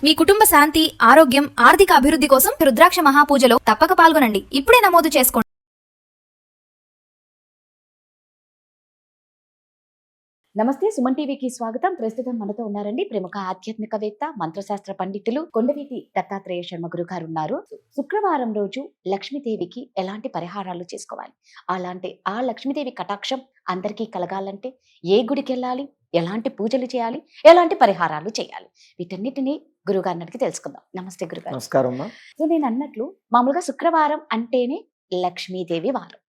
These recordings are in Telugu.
మీ కుటుంబ శాంతి, ఆరోగ్యం, ఆర్థిక అభివృద్ధి కోసం రుద్రాక్ష మహాపూజలో తప్పక పాల్గొనండి. ఇప్పుడే నమోదు చేసుకోండి. నమస్తే, సుమన్ టీవీకి స్వాగతం. ప్రస్తుతం మనతో ఉన్నారండి ప్రముఖ ఆధ్యాత్మికవేత్త, మంత్రశాస్త్ర పండితులు కొండవీటి దత్తాత్రేయ శర్మ గురు గారు ఉన్నారు. శుక్రవారం రోజు లక్ష్మీదేవికి ఎలాంటి పరిహారాలు చేసుకోవాలి, ఆ లక్ష్మీదేవి కటాక్షం అందరికీ కలగాలంటే ఏ గుడికి వెళ్ళాలి, ఎలాంటి పూజలు చేయాలి, ఎలాంటి పరిహారాలు చేయాలి, వీటన్నిటిని గురుగారిని అడిగి తెలుసుకుందాం. నమస్తే గురుగారు. నమస్కారం. సో నేను అన్నట్లు మామూలుగా శుక్రవారం అంటేనే లక్ష్మీదేవి వారం.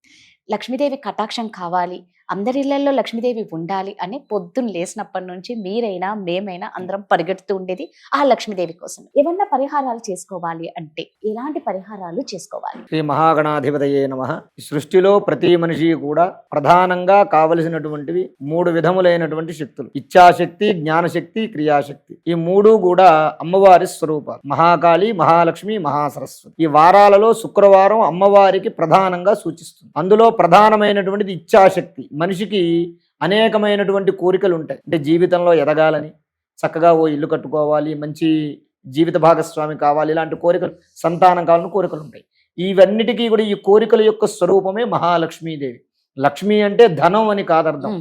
లక్ష్మీదేవి కటాక్షం కావాలి, అందరి ఇళ్లలో లక్ష్మీదేవి ఉండాలి అని పొద్దున్న లేసినప్పటి నుంచి మీరైనా మేమైనా అందరం పరిగెడుతూ ఉండేది ఆ లక్ష్మీదేవి కోసం. ఏమన్నా పరిహారాలు చేసుకోవాలి అంటే ఎలాంటి పరిహారాలు చేసుకోవాలి? శ్రీ మహాగణాధిపతయే నమః. సృష్టిలో ప్రతి మనిషి కూడా ప్రధానంగా కావలసినటువంటివి 3 విధములైనటువంటి శక్తులు: ఇచ్ఛాశక్తి, జ్ఞానశక్తి, క్రియాశక్తి. ఈ 3 కూడా అమ్మవారి స్వరూపాలు. మహాకాళి, మహాలక్ష్మి, మహాసరస్వతి. ఈ వారాలలో శుక్రవారం అమ్మవారికి ప్రధానంగా సూచిస్తుంది. అందులో ప్రధానమైనటువంటిది ఇచ్ఛాశక్తి. మనిషికి అనేకమైనటువంటి కోరికలు ఉంటాయి. అంటే జీవితంలో ఎదగాలని, చక్కగా ఓ ఇల్లు కట్టుకోవాలి, మంచి జీవిత భాగస్వామి కావాలి, ఇలాంటి కోరికలు, సంతానం కావాలని కోరికలు ఉంటాయి. ఇవన్నిటికీ కూడా ఈ కోరికల యొక్క స్వరూపమే మహాలక్ష్మీదేవి. లక్ష్మి అంటే ధనం అని కాదర్థం.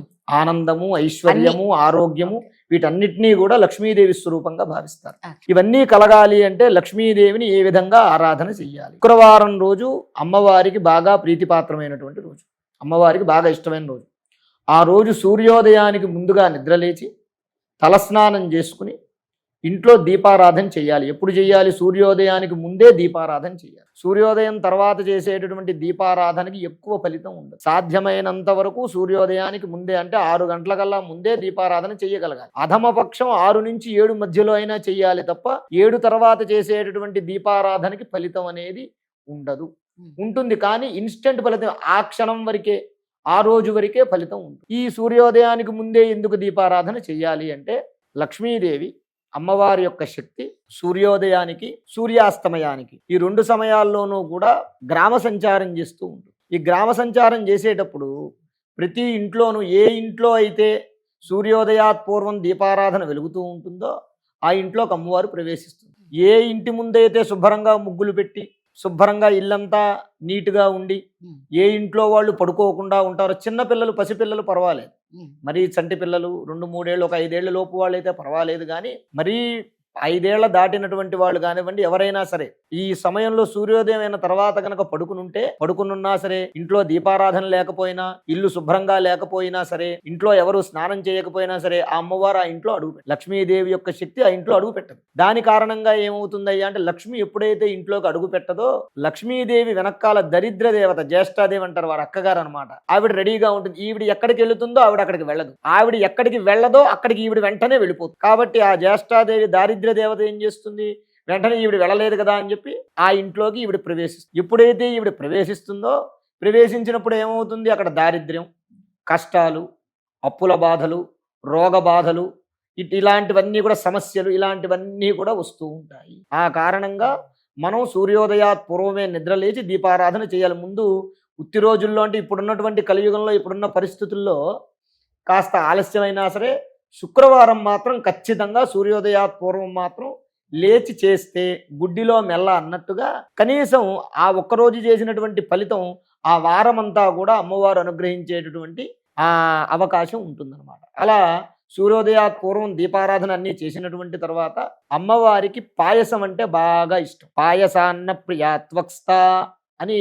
ఆనందము, ఐశ్వర్యము, ఆరోగ్యము, వీటన్నిటినీ కూడా లక్ష్మీదేవి స్వరూపంగా భావిస్తారు. ఇవన్నీ కలగాలి అంటే లక్ష్మీదేవిని ఏ విధంగా ఆరాధన చెయ్యాలి? శుక్రవారం రోజు అమ్మవారికి బాగా ప్రీతిపాత్రమైనటువంటి రోజు, అమ్మవారికి బాగా ఇష్టమైన రోజు. ఆ రోజు సూర్యోదయానికి ముందుగా నిద్రలేచి తలస్నానం చేసుకుని ఇంట్లో దీపారాధన చేయాలి. ఎప్పుడు చేయాలి? సూర్యోదయానికి ముందే దీపారాధన చేయాలి. సూర్యోదయం తర్వాత చేసేటటువంటి దీపారాధనకి ఎక్కువ ఫలితం ఉండదు. సాధ్యమైనంత వరకు సూర్యోదయానికి ముందే, అంటే 6 గంటల కల్లా ముందే దీపారాధన చేయగలగాలి. అధమపక్షం 6 నుంచి 7 మధ్యలో అయినా చెయ్యాలి తప్ప 7 తర్వాత చేసేటటువంటి దీపారాధనకి ఫలితం అనేది ఉండదు. ఉంటుంది కానీ ఇన్స్టెంట్ ఫలితం, ఆ క్షణం వరకే, ఆ రోజు వరకే ఫలితం ఉంటుంది. ఈ సూర్యోదయానికి ముందే ఎందుకు దీపారాధన చెయ్యాలి అంటే లక్ష్మీదేవి అమ్మవారి యొక్క శక్తి సూర్యోదయానికి, సూర్యాస్తమయానికి, ఈ 2 సమయాల్లోనూ కూడా గ్రామ సంచారం చేస్తూ ఉంటుంది. ఈ గ్రామ సంచారం చేసేటప్పుడు ప్రతి ఇంట్లోనూ, ఏ ఇంట్లో అయితే సూర్యోదయాత్ పూర్వం దీపారాధన వెలుగుతూ ఉంటుందో ఆ ఇంట్లోకి అమ్మవారు ప్రవేశిస్తుంది. ఏ ఇంటి ముందైతే శుభ్రంగా ముగ్గులు పెట్టి శుభ్రంగా ఇల్లంతా నీట్గా ఉండి ఏ ఇంట్లో వాళ్ళు పడుకోకుండా ఉంటారో, చిన్నపిల్లలు, పసిపిల్లలు పర్వాలేదు, మరీ చంటి పిల్లలు 2-3 ఏళ్ళు, ఒక 5 ఏళ్ల లోపు వాళ్ళు అయితే పర్వాలేదు, కానీ మరీ 5 ఏళ్ల దాటినటువంటి వాళ్ళు కానివ్వండి, ఎవరైనా సరే ఈ సమయంలో సూర్యోదయం అయిన తర్వాత కనుక పడుకునున్నా సరే, ఇంట్లో దీపారాధన లేకపోయినా, ఇల్లు శుభ్రంగా లేకపోయినా సరే, ఇంట్లో ఎవరు స్నానం చేయకపోయినా సరే, ఆ అమ్మవారు ఆ ఇంట్లో అడుగు, లక్ష్మీదేవి యొక్క శక్తి ఆ ఇంట్లో అడుగు పెట్టదు. దాని కారణంగా ఏమవుతుందయ్యా అంటే లక్ష్మి ఎప్పుడైతే ఇంట్లోకి అడుగు పెట్టదో, లక్ష్మీదేవి వెనకాల దరిద్ర దేవత, జ్యేష్ఠాదేవి అంటారు, వారు అక్కగారు అనమాట, ఆవిడ రెడీగా ఉంటుంది. ఈవిడ ఎక్కడికి వెళుతుందో ఆవిడ అక్కడికి వెళ్ళదు, ఆవిడ ఎక్కడికి వెళ్ళదో అక్కడికి ఈవిడ వెంటనే వెళ్ళిపోతుంది. కాబట్టి ఆ జ్యేష్ఠాదేవి దారిద్ర దేవత ఏం చేస్తుంది, వెంటనే ఈవిడ వెళ్ళలేదు కదా అని చెప్పి ఆ ఇంట్లోకి ఈవిడ ప్రవేశిస్తుంది. ఎప్పుడైతే ఈవిడ ప్రవేశిస్తుందో, ప్రవేశించినప్పుడు ఏమవుతుంది, అక్కడ దారిద్ర్యం, కష్టాలు, అప్పుల బాధలు, రోగ బాధలు, ఇలాంటివన్నీ కూడా, సమస్యలు, ఇలాంటివన్నీ కూడా వస్తూ ఉంటాయి. ఆ కారణంగా మనం సూర్యోదయాత్ పూర్వమే నిద్రలేచి దీపారాధన చేయాలి. ముందు ఉత్తి రోజుల్లో, అంటే ఇప్పుడున్నటువంటి కలియుగంలో, ఇప్పుడున్న పరిస్థితుల్లో కాస్త ఆలస్యమైనా సరే శుక్రవారం మాత్రం ఖచ్చితంగా సూర్యోదయాత్ పూర్వం మాత్రం లేచి చేస్తే గుడ్డిలో మెల్ల అన్నట్టుగా కనీసం ఆ ఒక్కరోజు చేసినటువంటి ఫలితం ఆ వారమంతా కూడా అమ్మవారు అనుగ్రహించేటటువంటి ఆ అవకాశం ఉంటుందన్నమాట. అలా సూర్యోదయాత్ పూర్వం దీపారాధన అన్నీ చేసినటువంటి తర్వాత అమ్మవారికి పాయసం అంటే బాగా ఇష్టం. పాయసాన్న ప్రియాత్వక్స్త అని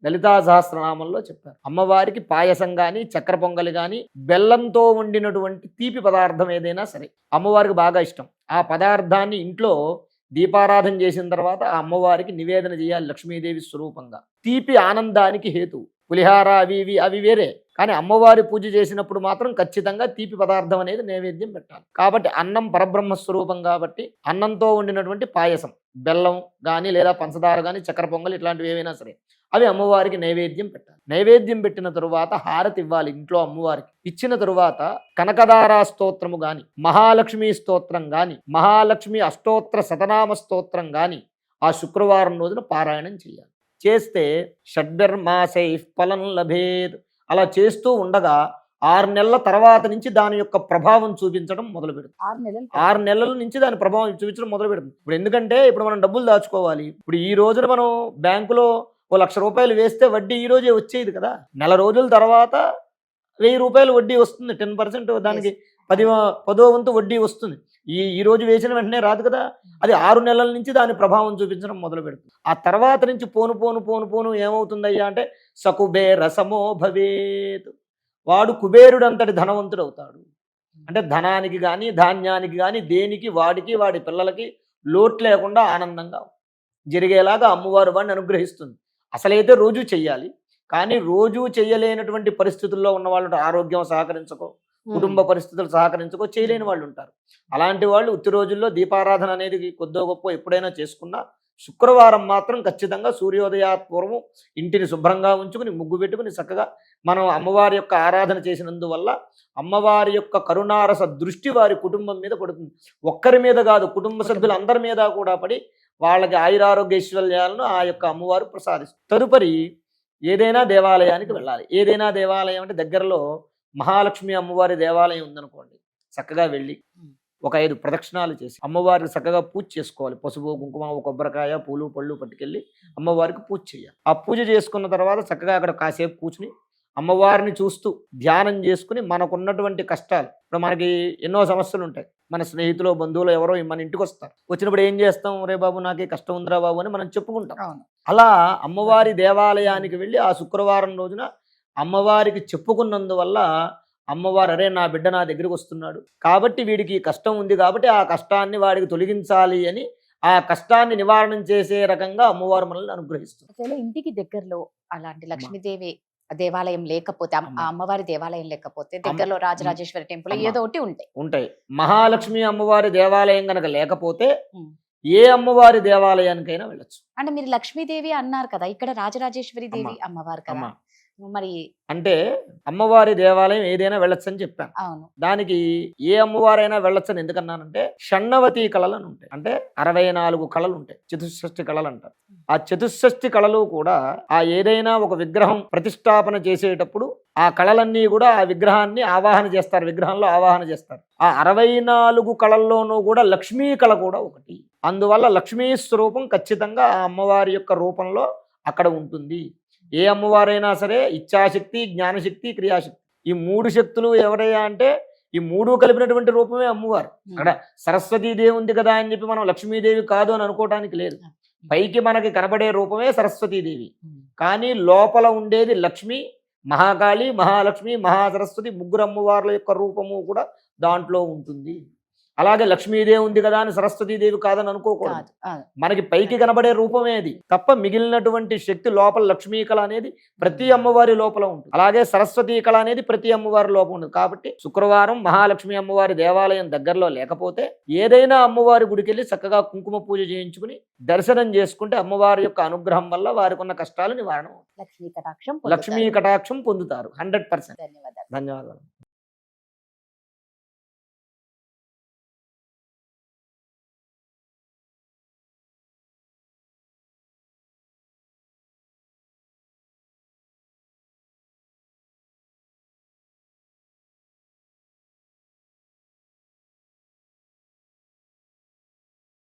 లలితా సహస్రనామంలో చెప్పారు. అమ్మవారికి పాయసం కానీ, చక్కెర పొంగలి కానీ, బెల్లంతో వండినటువంటి తీపి పదార్థం ఏదైనా సరే అమ్మవారికి బాగా ఇష్టం. ఆ పదార్థాన్ని ఇంట్లో దీపారాధన చేసిన తర్వాత ఆ అమ్మవారికి నివేదన చేయాలి లక్ష్మీదేవి స్వరూపంగా. తీపి ఆనందానికి హేతు. పులిహార అవి వేరే, కానీ అమ్మవారి పూజ చేసినప్పుడు మాత్రం ఖచ్చితంగా తీపి పదార్థం అనేది నైవేద్యం పెట్టాలి. కాబట్టి అన్నం పరబ్రహ్మ స్వరూపం కాబట్టి అన్నంతో వండినటువంటి పాయసం, బెల్లం కానీ లేదా పంచదార కానీ, చక్కెర పొంగలి, ఇట్లాంటివి ఏవైనా సరే అవి అమ్మవారికి నైవేద్యం పెట్టాలి. నైవేద్యం పెట్టిన తరువాత హారతి ఇవ్వాలి ఇంట్లో అమ్మవారికి. ఇచ్చిన తరువాత కనకదారా స్తోత్రము గాని, మహాలక్ష్మి స్తోత్రం గాని, మహాలక్ష్మి అష్టోత్తర శతనామ స్తోత్రం గాని ఆ శుక్రవారం రోజున పారాయణం చేయాలి. చేస్తే షడ్భిర్మాసై ఫలం లభేద్. అలా చేస్తూ ఉండగా 6 నెలల తర్వాత నుంచి దాని యొక్క ప్రభావం చూపించడం మొదలు పెడుతుంది. 6 నెలలు 6 నెలల నుంచి దాని ప్రభావం చూపించడం మొదలు పెడుతుంది. ఇప్పుడు ఎందుకంటే ఇప్పుడు మనం డబ్బులు దాచుకోవాలి. ఇప్పుడు ఈ రోజున మనం బ్యాంకులో ఓ ₹1,00,000 వేస్తే వడ్డీ ఈ రోజే వచ్చేది కదా. నెల రోజుల తర్వాత ₹1,000 వడ్డీ వస్తుంది. 10% దానికి 10వ వంతు వడ్డీ వస్తుంది. ఈ రోజు వేసిన వెంటనే రాదు కదా. అది 6 నెలల నుంచి దాని ప్రభావం చూపించడం మొదలు పెడుతుంది. ఆ తర్వాత నుంచి పోను ఏమవుతుందయ్యా అంటే సకుబేర సమో భవేత్, వాడు కుబేరుడు అంతటి ధనవంతుడు అవుతాడు. అంటే ధనానికి కానీ ధాన్యానికి కానీ దేనికి వాడికి వాడి పిల్లలకి లోటు లేకుండా ఆనందంగా జరిగేలాగా అమ్మవారు వాడిని అనుగ్రహిస్తుంది. అసలైతే రోజు చెయ్యాలి, కానీ రోజు చెయ్యలేనటువంటి పరిస్థితుల్లో ఉన్న వాళ్ళు ఆరోగ్యం సహకరించకో, కుటుంబ పరిస్థితులు సహకరించుకో చేయలేని వాళ్ళు ఉంటారు. అలాంటి వాళ్ళు ఉత్తి రోజుల్లో దీపారాధన అనేది కొద్దో గొప్ప ఎప్పుడైనా చేసుకున్నా శుక్రవారం మాత్రం ఖచ్చితంగా సూర్యోదయాత్పూర్వం ఇంటిని శుభ్రంగా ఉంచుకుని ముగ్గు పెట్టుకుని చక్కగా మనం అమ్మవారి యొక్క ఆరాధన చేసినందువల్ల అమ్మవారి యొక్క కరుణారస దృష్టి వారి కుటుంబం మీద పడుతుంది. ఒక్కరి మీద కాదు, కుటుంబ సభ్యులందరి మీద కూడా పడి వాళ్ళకి ఆయురారోగ్యైశ్వర్యాలను ఆ యొక్క అమ్మవారు ప్రసాదిస్తుంది. తదుపరి ఏదైనా దేవాలయానికి వెళ్ళాలి. ఏదైనా దేవాలయం అంటే దగ్గరలో మహాలక్ష్మి అమ్మవారి దేవాలయం ఉందనుకోండి, చక్కగా వెళ్ళి ఒక 5 ప్రదక్షిణాలు చేసి అమ్మవారికి చక్కగా పూజ చేసుకోవాలి. పసుపు కుంకుమ కొబ్బరికాయ పూలు పళ్ళు పట్టుకెళ్ళి అమ్మవారికి పూజ చేయాలి. ఆ పూజ చేసుకున్న తర్వాత చక్కగా అక్కడ కాసేపు కూర్చుని అమ్మవారిని చూస్తూ ధ్యానం చేసుకుని మనకున్నటువంటి కష్టాలు, ఇప్పుడు మనకి ఎన్నో సమస్యలు ఉంటాయి, మన స్నేహితులు బంధువులు ఎవరో మన ఇంటికి వస్తారు. వచ్చినప్పుడు ఏం చేస్తాం, రే బాబు నాకే కష్టం ఉందిరా బాబు అని మనం చెప్పుకుంటాం. అలా అమ్మవారి దేవాలయానికి వెళ్ళి ఆ శుక్రవారం రోజున అమ్మవారికి చెప్పుకున్నందువల్ల అమ్మవారు అరే నా బిడ్డ నా దగ్గరికి వస్తున్నాడు కాబట్టి వీడికి కష్టం ఉంది కాబట్టి ఆ కష్టాన్ని వాడికి తొలగించాలి అని ఆ కష్టాన్ని నివారణ చేసే రకంగా అమ్మవారు మనల్ని అనుగ్రహిస్తుంది. ఒకవేళ ఇంటికి దగ్గరలో అలాంటి లక్ష్మీదేవి దేవాలయం లేకపోతే, ఆ అమ్మవారి దేవాలయం లేకపోతే దగ్గరలో రాజరాజేశ్వరి టెంపుల్ ఏదో ఒకటి ఉంటాయి. మహాలక్ష్మి అమ్మవారి దేవాలయం కనుక లేకపోతే ఏ అమ్మవారి దేవాలయానికైనా వెళ్ళొచ్చు. అంటే మీరు లక్ష్మీదేవి అన్నారు కదా, ఇక్కడ రాజరాజేశ్వరి దేవి అమ్మవారు కదా, మరి అంటే అమ్మవారి దేవాలయం ఏదైనా వెళ్ళొచ్చు అని చెప్పాను. అవును, దానికి ఏ అమ్మవారైనా వెళ్ళొచ్చని ఎందుకన్నానంటే షణ్ణవతి కళలు అని ఉంటాయి. అంటే 64 కళలు ఉంటాయి, చతుషష్ఠి కళలు అంటారు. ఆ చతుషష్ఠి కళలు కూడా ఆ ఏదైనా ఒక విగ్రహం ప్రతిష్టాపన చేసేటప్పుడు ఆ కళలన్నీ కూడా ఆ విగ్రహాన్ని ఆవాహన చేస్తారు, విగ్రహంలో ఆవాహన చేస్తారు. ఆ 64 కళల్లోనూ కూడా లక్ష్మీ కళ కూడా ఒకటి. అందువల్ల లక్ష్మీ స్వరూపం ఖచ్చితంగా ఆ అమ్మవారి యొక్క రూపంలో అక్కడ ఉంటుంది. ఏ అమ్మవారైనా సరే ఇచ్ఛాశక్తి, జ్ఞానశక్తి, క్రియాశక్తి, ఈ 3 శక్తులు ఎవరయ్యా అంటే ఈ 3 కలిపినటువంటి రూపమే అమ్మవారు. అక్కడ సరస్వతీదేవి ఉంది కదా అని చెప్పి మనం లక్ష్మీదేవి కాదు అని అనుకోవటానికి లేదు. పైకి మనకి కనబడే రూపమే సరస్వతీదేవి, కానీ లోపల ఉండేది లక్ష్మి, మహాకాళి, మహాలక్ష్మి, మహాసరస్వతి, 3 అమ్మవార్ల యొక్క రూపము కూడా దాంట్లో ఉంటుంది. అలాగే లక్ష్మీదేవి ఉంది కదా అని సరస్వతీదేవి కాదని అనుకోకూడదు. మనకి పైకి కనబడే రూపమే అది తప్ప మిగిలినటువంటి శక్తి లోపల లక్ష్మీ కళ అనేది ప్రతి అమ్మవారి లోపల ఉంటుంది. అలాగే సరస్వతీ కళ అనేది ప్రతి అమ్మవారి లోపల ఉంటుంది. కాబట్టి శుక్రవారం మహాలక్ష్మి అమ్మవారి దేవాలయం దగ్గరలో లేకపోతే ఏదైనా అమ్మవారి గుడికి వెళ్ళి చక్కగా కుంకుమ పూజ చేయించుకుని దర్శనం చేసుకుంటే అమ్మవారి యొక్క అనుగ్రహం వల్ల వారికి ఉన్న కష్టాలు నివారణ, లక్ష్మీ కటాక్షం పొందుతారు. 100%. ధన్యవాదాలు.